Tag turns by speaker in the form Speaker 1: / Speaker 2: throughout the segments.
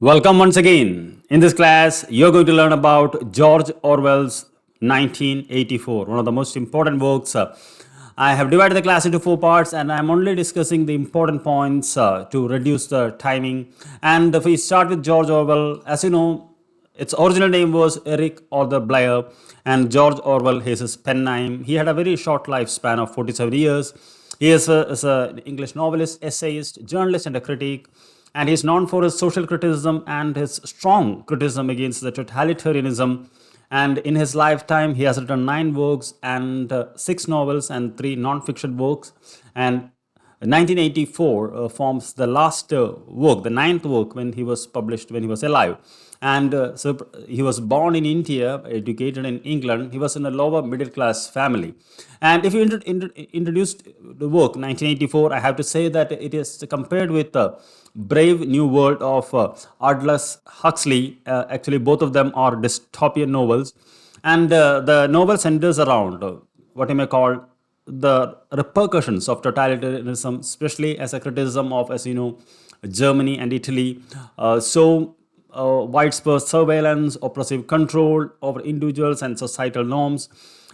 Speaker 1: Welcome once again. In this class, you're going to learn about George Orwell's 1984, one of the most important works. I have divided the class into four parts and I'm only discussing the important points to reduce the timing. And if we start with George Orwell, as you know, its original name was Eric Arthur Blair, and George Orwell is his pen name. He had a very short lifespan of 47 years. He is an English novelist, essayist, journalist, and a critic. And he is known for his social criticism and his strong criticism against the totalitarianism. And in his lifetime, he has written 9 works and 6 novels and 3 non-fiction works. And 1984 forms the last work, the ninth work when he was published when he was alive. And so he was born in India, educated in England. He was in a lower middle class family. And if you introduced the work 1984, I have to say that it is compared with the Brave New World of Aldous Huxley. Actually, both of them are dystopian novels. And the novel centers around what you may call the repercussions of totalitarianism, especially as a criticism of, as you know, Germany and Italy. Widespread surveillance, oppressive control over individuals and societal norms.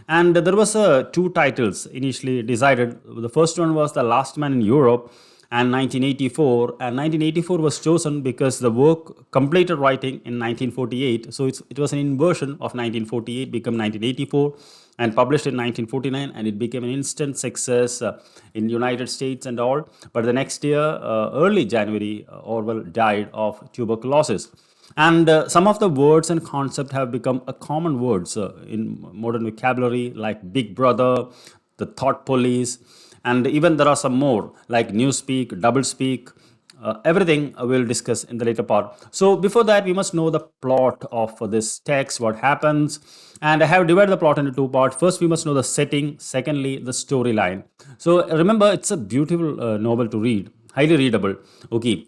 Speaker 1: And there was 2 titles initially decided. The first one was The Last Man in Europe and 1984. And 1984 was chosen because the work completed writing in 1948. So it was an inversion of 1948, became 1984 and published in 1949, and it became an instant success in United States and all. But the next year, early January, Orwell died of tuberculosis. And some of the words and concepts have become a common words in modern vocabulary, like Big Brother, the thought police, and even there are some more like Newspeak, doublespeak. Everything we'll discuss in the later part. So before that, we must know the plot of this text, what happens. And I have divided the plot into 2 parts. First, we must know the setting. Secondly, the storyline. So remember, it's a beautiful novel to read, highly readable. Okay.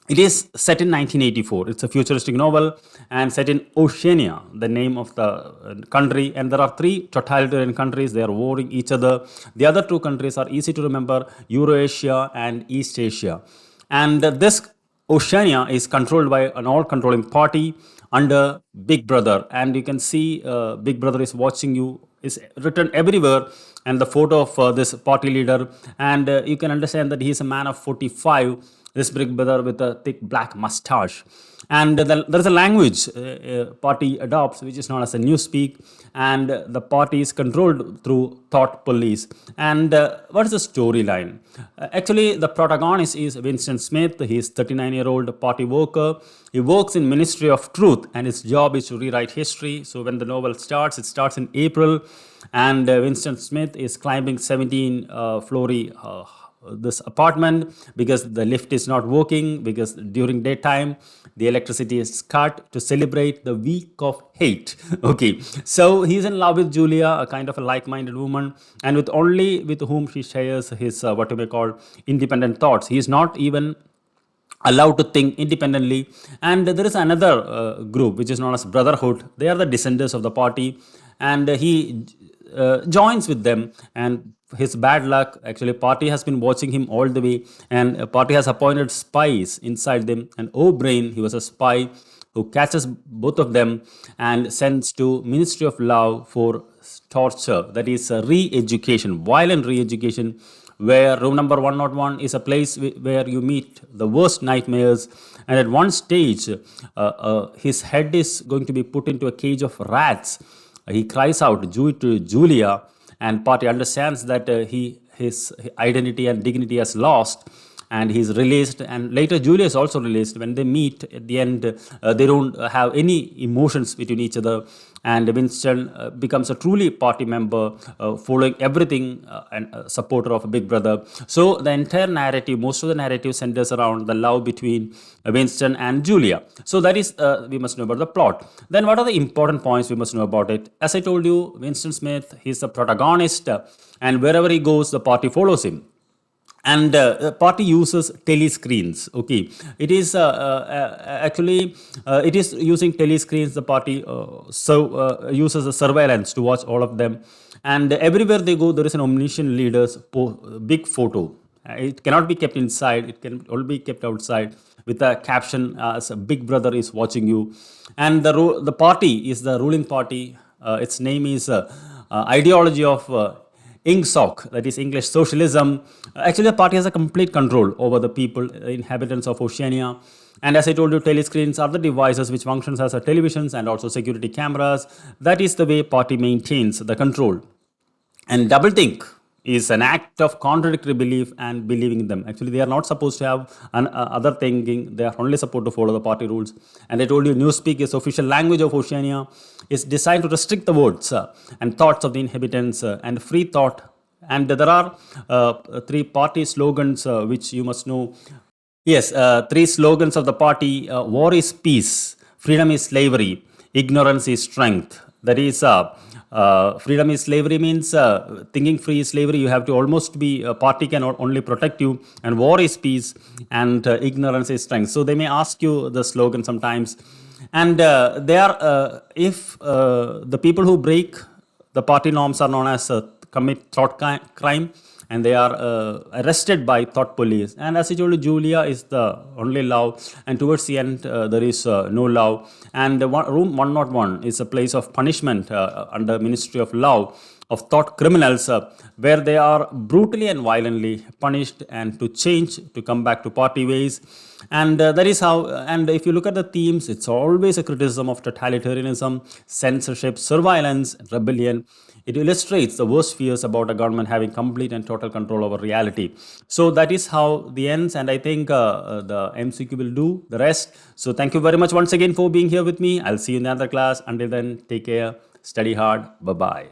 Speaker 1: It is set in 1984. It's a futuristic novel and set in Oceania, the name of the country. And there are 3 totalitarian countries. They are warring each other. The other 2 countries are easy to remember: Eurasia and East Asia. And this Oceania is controlled by an all-controlling party under Big Brother. And you can see Big Brother is watching you, is written everywhere, and the photo of this party leader. And you can understand that he is a man of 45, this Big Brother with a thick black mustache. And there is a language party adopts, which is known as a Newspeak, and the party is controlled through thought police. And what is the storyline? Actually, the protagonist is Winston Smith. He is 39-year-old party worker. He works in Ministry of Truth, and his job is to rewrite history. So when the novel starts, it starts in April, and Winston Smith is climbing 17 flory this apartment because the lift is not working, because during daytime the electricity is cut to celebrate the week of hate. Okay, so he's in love with Julia, a kind of a like-minded woman, and with whom he shares his what you may call independent thoughts. He is not even allowed to think independently. And there is another group which is known as Brotherhood. They are the descendants of the party, and he joins with them. And his bad luck, actually, party has been watching him all the way, and party has appointed spies inside them. And O'Brien, he was a spy who catches both of them and sends to Ministry of Love for torture, that is re-education, violent re-education, where room number 101 is a place where you meet the worst nightmares. And at one stage, his head is going to be put into a cage of rats. He cries out to Julia, and party understands that his identity and dignity has lost, and he's released. And later Julia is also released. When they meet at the end, they don't have any emotions between each other, and Winston becomes a truly party member, following everything and a supporter of Big Brother. So the entire narrative, most of the narrative centers around the love between Winston and Julia. So that is, we must know about the plot. Then what are the important points we must know about it? As I told you, Winston Smith, he's the protagonist, and wherever he goes, the party follows him. And the party uses telescreens. Okay, it is actually it is using telescreens. The party uses a surveillance to watch all of them, and everywhere they go, there is an omniscient leader's big photo. It cannot be kept inside. It can only be kept outside with a caption as a big brother is watching you. And the party is the ruling party. Its name is ideology of INGSOC, that is English socialism. Actually, the party has a complete control over the people, inhabitants of Oceania. And as I told you, telescreens are the devices which functions as a televisions and also security cameras. That is the way party maintains the control. And doublethink is an act of contradictory belief and believing in them. Actually, they are not supposed to have other thinking. They are only supposed to follow the party rules. And I told you, Newspeak is official language of Oceania. It's designed to restrict the words and thoughts of the inhabitants and free thought. And there are three party slogans which you must know. Yes, three slogans of the party: war is peace, freedom is slavery, ignorance is strength. That is, freedom is slavery means thinking free is slavery. You have to almost be, a party can only protect you, and war is peace, and ignorance is strength. So they may ask you the slogan sometimes. And they are, if the people who break the party norms are known as commit thought crime, and they are arrested by thought police. And as I told you, Julia is the only love, and towards the end there is no love. And room 101 is a place of punishment under Ministry of Love of thought criminals, where they are brutally and violently punished and to change, to come back to party ways. And that is how, and if you look at the themes, it's always a criticism of totalitarianism, censorship, surveillance, rebellion. It illustrates the worst fears about a government having complete and total control over reality. So that is how the ends, and I think the MCQ will do the rest. So thank you very much once again for being here with me. I'll see you in the other class. Until then, take care, study hard. Bye bye.